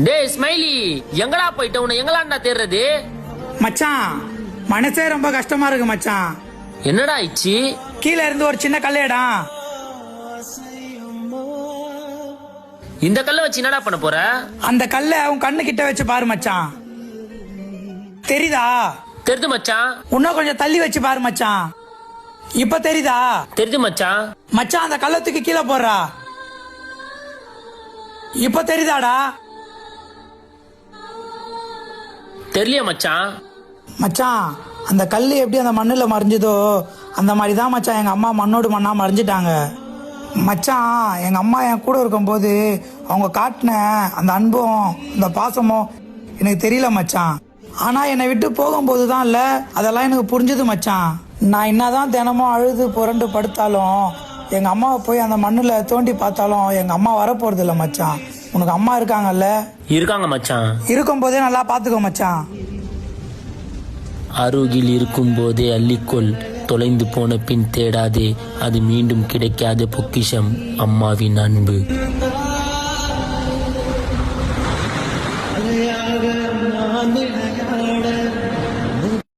டேய் ஸ்மைலி, எங்கடா போயிட்ட? உன்னை எங்களாண்டா தேடுறது? மச்சான், மனசே ரொம்ப கஷ்டமா இருக்கு மச்சான். என்னடா ஆயிடுச்சு? கீழே இருந்து ஒரு சின்ன கல்லேடா. இந்த கல்லை வச்சு என்னடா பண்ண போற? அந்த கல்லை உன் கண்ணு கிட்ட வச்சு பாரு மச்சான். தெரியுதா? தெரிது மச்சான். இன்னும் கொஞ்சம் தள்ளி வச்சு பாரு மச்சான். இப்ப தெரியுதா? தெரிது மச்சான். மச்சான், அந்த கள்ளத்துக்கு கீழே போடுறா. இப்ப தெரியுதாடா? தெரியல மச்சான். மச்சான், அந்த கல் எப்படி அந்த மண்ணுல மறைஞ்சதோ அந்த மாதிரி தான் மச்சான் எங்க அம்மா மண்ணோடு மண்ணா மறைஞ்சிட்டாங்க. மச்சான், எங்க அம்மா என் கூட இருக்கும்போது அவங்க காட்டின அந்த அன்பும் அந்த பாசமும் எனக்கு தெரியல மச்சான். ஆனா என்னை விட்டு போகும்போது தான் இல்ல அதெல்லாம் எனக்கு புரிஞ்சது மச்சான். நான் என்னதான் தினமும் அழுது புரண்டு படுத்தாலும் எங்க அம்மாவை போய் அந்த மண்ணுல தோண்டி பார்த்தாலும் எங்க அம்மா வரப்போறது இல்ல மச்சான். உனக்கு அம்மா இருக்காங்கல்ல? இருக்காங்க மச்சான். இருக்கும் போதே நல்லா பாத்துக்கோ மச்சான். அருகில் இருக்கும் போதே அள்ளிக்கொள், தொலைந்து போன பின் தேடாதே, அது மீண்டும் கிடைக்காத பொக்கிஷம் அம்மாவின் அன்பு. அலையாக நான் விளையாட